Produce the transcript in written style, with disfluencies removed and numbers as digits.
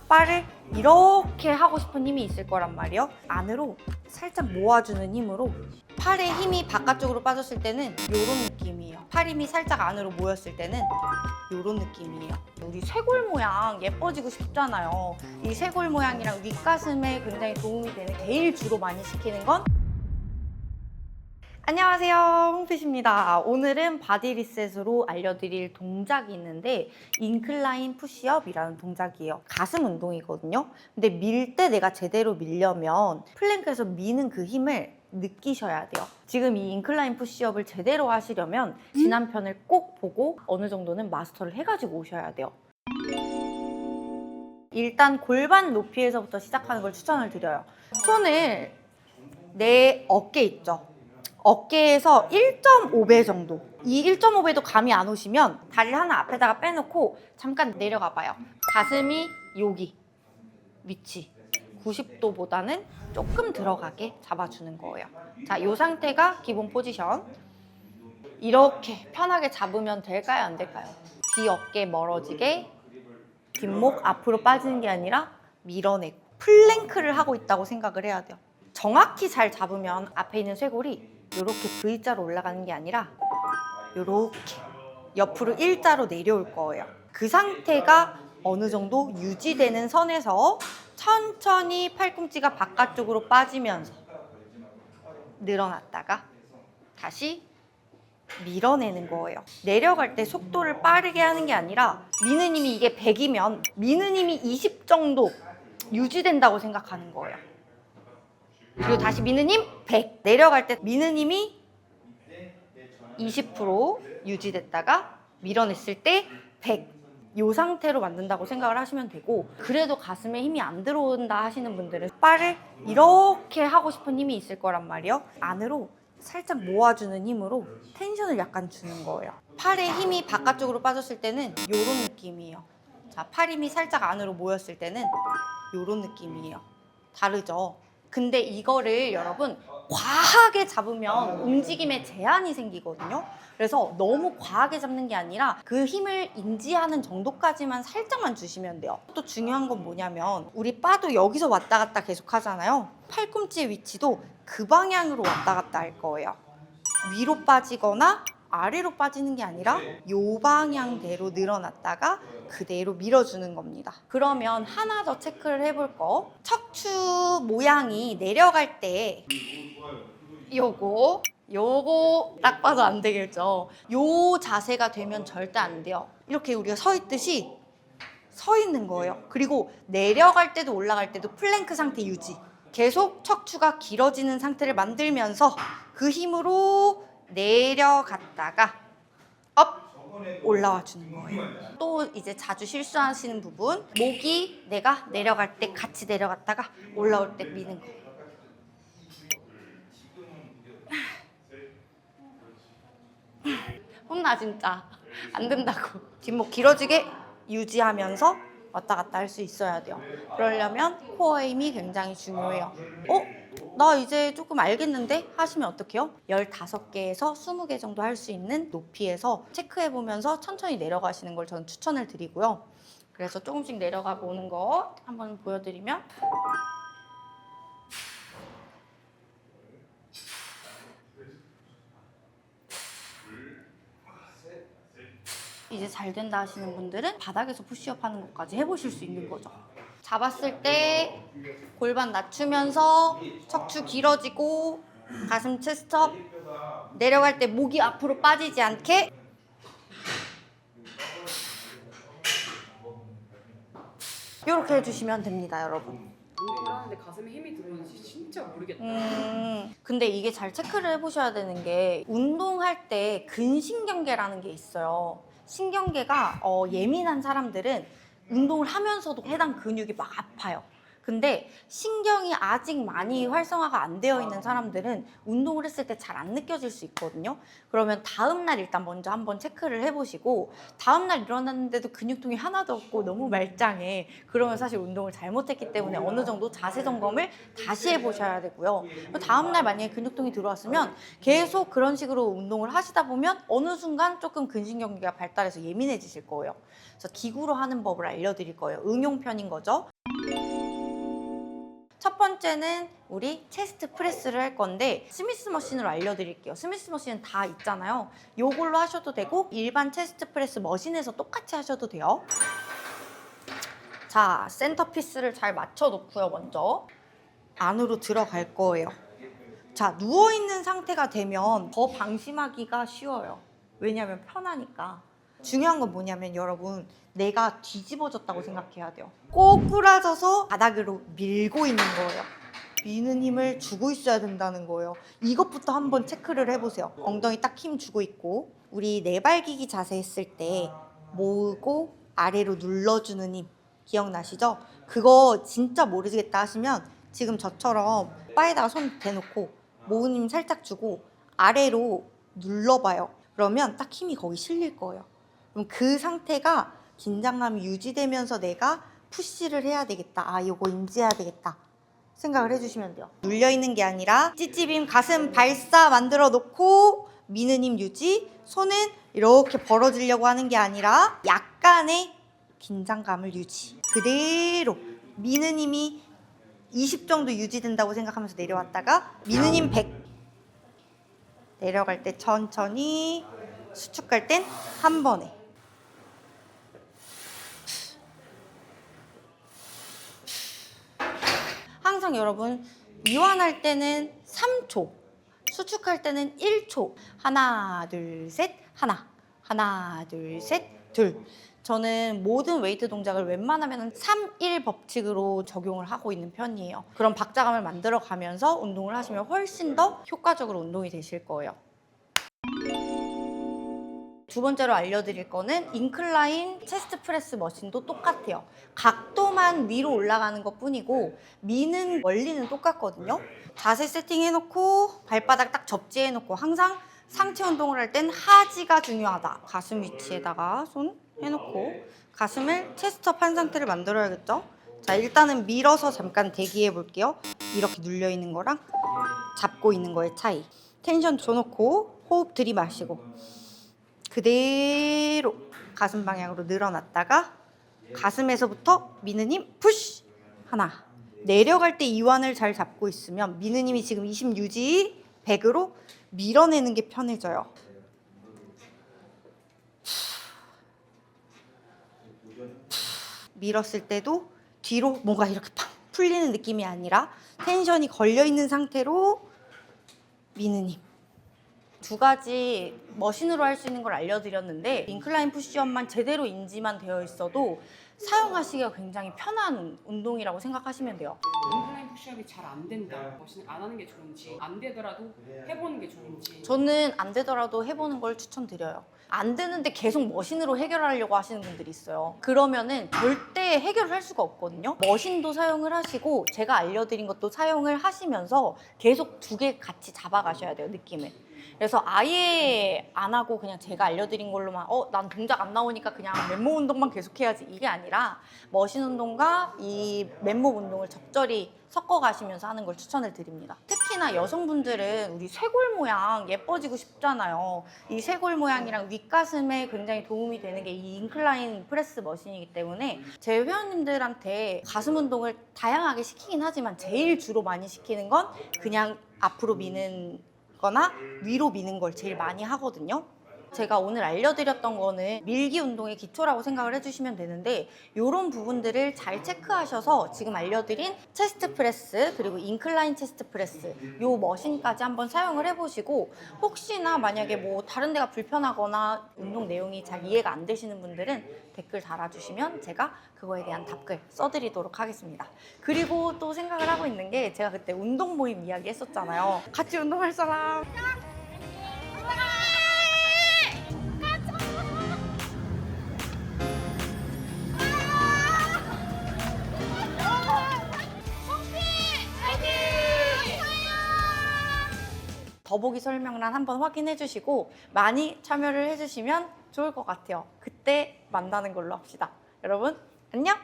바를 이렇게 하고 싶은 힘이 있을 거란 말이에요. 안으로 살짝 모아주는 힘으로 팔의 힘이 바깥쪽으로 빠졌을 때는 이런 느낌이에요. 팔 힘이 살짝 안으로 모였을 때는 이런 느낌이에요. 우리 쇄골 모양 예뻐지고 싶잖아요. 이 쇄골 모양이랑 윗가슴에 굉장히 도움이 되는 제일 주로 많이 시키는 건 안녕하세요, 홍핏입니다. 오늘은 바디 리셋으로 알려드릴 동작이 있는데 인클라인 푸시업이라는 동작이에요. 가슴 운동이거든요. 근데 밀 때 내가 제대로 밀려면 플랭크에서 미는 그 힘을 느끼셔야 돼요. 지금 이 인클라인 푸시업을 제대로 하시려면 지난 편을 꼭 보고 어느 정도는 마스터를 해가지고 오셔야 돼요. 일단 골반 높이에서부터 시작하는 걸 추천을 드려요. 손을 내 어깨 있죠? 어깨에서 1.5배 정도, 이 1.5배도 감이 안 오시면 다리를 하나 앞에다가 빼놓고 잠깐 내려가 봐요. 가슴이 여기 위치 90도보다는 조금 들어가게 잡아주는 거예요. 자, 이 상태가 기본 포지션. 이렇게 편하게 잡으면 될까요? 안 될까요? 뒤 어깨 멀어지게 뒷목 앞으로 빠지는 게 아니라 밀어내고 플랭크를 하고 있다고 생각을 해야 돼요. 정확히 잘 잡으면 앞에 있는 쇄골이 이렇게 V자로 올라가는 게 아니라 이렇게 옆으로 일자로 내려올 거예요. 그 상태가 어느 정도 유지되는 선에서 천천히 팔꿈치가 바깥쪽으로 빠지면서 늘어났다가 다시 밀어내는 거예요. 내려갈 때 속도를 빠르게 하는 게 아니라 미는 힘이 이게 100이면 미는 힘이 20 정도 유지된다고 생각하는 거예요. 그리고 다시 미는 힘 100. 내려갈 때 미는 힘이 20% 유지됐다가 밀어냈을 때 100. 이 상태로 만든다고 생각을 하시면 되고, 그래도 가슴에 힘이 안 들어온다 하시는 분들은 바를 이렇게 하고 싶은 힘이 있을 거란 말이에요. 안으로 살짝 모아주는 힘으로 텐션을 약간 주는 거예요. 팔의 힘이 바깥쪽으로 빠졌을 때는 이런 느낌이에요. 자, 팔 힘이 살짝 안으로 모였을 때는 이런 느낌이에요. 다르죠? 근데 이거를 여러분 과하게 잡으면 움직임에 제한이 생기거든요. 그래서 너무 과하게 잡는 게 아니라 그 힘을 인지하는 정도까지만 살짝만 주시면 돼요. 또 중요한 건 뭐냐면 우리 바도 여기서 왔다 갔다 계속 하잖아요. 팔꿈치의 위치도 그 방향으로 왔다 갔다 할 거예요. 위로 빠지거나 아래로 빠지는 게 아니라 이 방향대로 늘어났다가 그대로 밀어주는 겁니다. 그러면 하나 더 체크를 해볼 거, 척추 모양이 내려갈 때 요거 딱 봐도 안 되겠죠. 요 자세가 되면 절대 안 돼요. 이렇게 우리가 서 있듯이 서 있는 거예요. 그리고 내려갈 때도 올라갈 때도 플랭크 상태 유지. 계속 척추가 길어지는 상태를 만들면서 그 힘으로 내려갔다가 업! 올라와 주는 거예요. 또 이제 자주 실수하시는 부분, 목이 내가 내려갈 때 같이 내려갔다가 올라올 때 미는 거. 혼나 진짜. 안 된다고. 뒷목 길어지게 유지하면서 왔다 갔다 할 수 있어야 돼요. 그러려면 코어의 힘이 굉장히 중요해요. 나 이제 조금 알겠는데? 하시면 어떡해요? 15개에서 20개 정도 할 수 있는 높이에서 체크해보면서 천천히 내려가시는 걸 저는 추천을 드리고요. 그래서 조금씩 내려가 보는 거 한번 보여드리면 이제 잘 된다 하시는 분들은 바닥에서 푸시업 하는 것까지 해보실 수 있는 거죠. 잡았을 때 골반 낮추면서 척추 길어지고 가슴 체스트업, 내려갈 때 목이 앞으로 빠지지 않게 이렇게 해주시면 됩니다, 여러분. 운동을 하는데 가슴에 힘이 들어오는지 진짜 모르겠다. 근데 이게 잘 체크를 해보셔야 되는 게 운동할 때 근신경계라는 게 있어요. 신경계가 예민한 사람들은 운동을 하면서도 해당 근육이 막 아파요. 근데 신경이 아직 많이 활성화가 안 되어 있는 사람들은 운동을 했을 때 잘 안 느껴질 수 있거든요. 그러면 다음날 일단 먼저 한번 체크를 해보시고, 다음날 일어났는데도 근육통이 하나도 없고 너무 말짱해, 그러면 사실 운동을 잘못했기 때문에 어느 정도 자세 점검을 다시 해보셔야 되고요. 다음날 만약에 근육통이 들어왔으면 계속 그런 식으로 운동을 하시다 보면 어느 순간 조금 근신경계가 발달해서 예민해지실 거예요. 그래서 기구로 하는 법을 알려드릴 거예요. 응용편인 거죠. 첫 번째는 우리 체스트 프레스를 할 건데 스미스 머신으로 알려드릴게요. 스미스 머신은 다 있잖아요. 요걸로 하셔도 되고 일반 체스트 프레스 머신에서 똑같이 하셔도 돼요. 자, 센터피스를 잘 맞춰 놓고요. 먼저 안으로 들어갈 거예요. 자, 누워있는 상태가 되면 더 방심하기가 쉬워요. 왜냐면 편하니까. 중요한 건 뭐냐면 여러분, 내가 뒤집어졌다고 생각해야 돼요. 꼬꾸라져서 바닥으로 밀고 있는 거예요. 미는 힘을 주고 있어야 된다는 거예요. 이것부터 한번 체크를 해보세요. 엉덩이 딱 힘 주고 있고, 우리 내발기기 자세 했을 때 모으고 아래로 눌러주는 힘 기억나시죠? 그거 진짜 모르겠다 하시면 지금 저처럼 바에다가 손 대놓고 모은 힘 살짝 주고 아래로 눌러봐요. 그러면 딱 힘이 거기 실릴 거예요. 그럼 그 상태가 긴장감이 유지되면서 내가 푸시를 해야 되겠다. 아, 요거 인지해야 되겠다. 생각을 해주시면 돼요. 눌려있는 게 아니라 찌찌빔 가슴 발사 만들어 놓고 미는 힘 유지, 손은 이렇게 벌어지려고 하는 게 아니라 약간의 긴장감을 유지. 그대로 미는 힘이 20 정도 유지된다고 생각하면서 내려왔다가 미는 힘 100. 내려갈 때 천천히, 수축할 땐 한 번에. 항상 여러분 이완할 때는 3초, 수축할 때는 1초. 하나, 둘, 셋, 하나. 하나, 둘, 셋, 둘. 저는 모든 웨이트 동작을 웬만하면 3-1 법칙으로 적용을 하고 있는 편이에요. 그런 박자감을 만들어 가면서 운동을 하시면 훨씬 더 효과적으로 운동이 되실 거예요. 두 번째로 알려드릴 거는 인클라인 체스트 프레스 머신도 똑같아요. 각도만 위로 올라가는 것 뿐이고 미는 원리는 똑같거든요. 자세 세팅해놓고 발바닥 딱 접지해놓고 항상 상체 운동을 할 땐 하지가 중요하다. 가슴 위치에다가 손 해놓고 가슴을 체스트업 한 상태를 만들어야겠죠. 자, 일단은 밀어서 잠깐 대기해 볼게요. 이렇게 눌려 있는 거랑 잡고 있는 거의 차이. 텐션 줘놓고 호흡 들이마시고 그대로 가슴 방향으로 늘어났다가 가슴에서부터 미는 힘 푸시. 하나. 내려갈 때 이완을 잘 잡고 있으면 미는 힘이 지금 20 유지 100으로 밀어내는 게 편해져요. 밀었을 때도 뒤로 뭔가 이렇게 팍 풀리는 느낌이 아니라 텐션이 걸려있는 상태로 미는 힘. 두 가지 머신으로 할 수 있는 걸 알려드렸는데 인클라인 푸시업만 제대로 인지만 되어 있어도 사용하시기가 굉장히 편한 운동이라고 생각하시면 돼요. 인클라인 푸시업이 잘 안 된다. 머신 안 하는 게 좋은지, 안 되더라도 해보는 게 좋은지. 저는 안 되더라도 해보는 걸 추천드려요. 안 되는데 계속 머신으로 해결하려고 하시는 분들이 있어요. 그러면은 절대 해결을 할 수가 없거든요. 머신도 사용을 하시고 제가 알려드린 것도 사용을 하시면서 계속 두 개 같이 잡아가셔야 돼요, 느낌을. 그래서 아예 안 하고 그냥 제가 알려드린 걸로만 난 동작 안 나오니까 그냥 맨몸 운동만 계속해야지 이게 아니라 머신 운동과 이 맨몸 운동을 적절히 섞어 가시면서 하는 걸 추천을 드립니다. 특히나 여성분들은 우리 쇄골 모양 예뻐지고 싶잖아요. 이 쇄골 모양이랑 윗가슴에 굉장히 도움이 되는 게 이 인클라인 프레스 머신이기 때문에 제 회원님들한테 가슴 운동을 다양하게 시키긴 하지만 제일 주로 많이 시키는 건 그냥 앞으로 미는 거나 위로 미는 걸 제일 많이 하거든요. 제가 오늘 알려드렸던 거는 밀기 운동의 기초라고 생각을 해주시면 되는데 이런 부분들을 잘 체크하셔서 지금 알려드린 체스트 프레스 그리고 인클라인 체스트 프레스 요 머신까지 한번 사용을 해보시고 혹시나 만약에 뭐 다른 데가 불편하거나 운동 내용이 잘 이해가 안 되시는 분들은 댓글 달아주시면 제가 그거에 대한 답글 써드리도록 하겠습니다. 그리고 또 생각을 하고 있는 게 제가 그때 운동 모임 이야기 했었잖아요. 같이 운동할 사람? 더보기 설명란 한번 확인해 주시고 많이 참여를 해주시면 좋을 것 같아요. 그때 만나는 걸로 합시다. 여러분 안녕!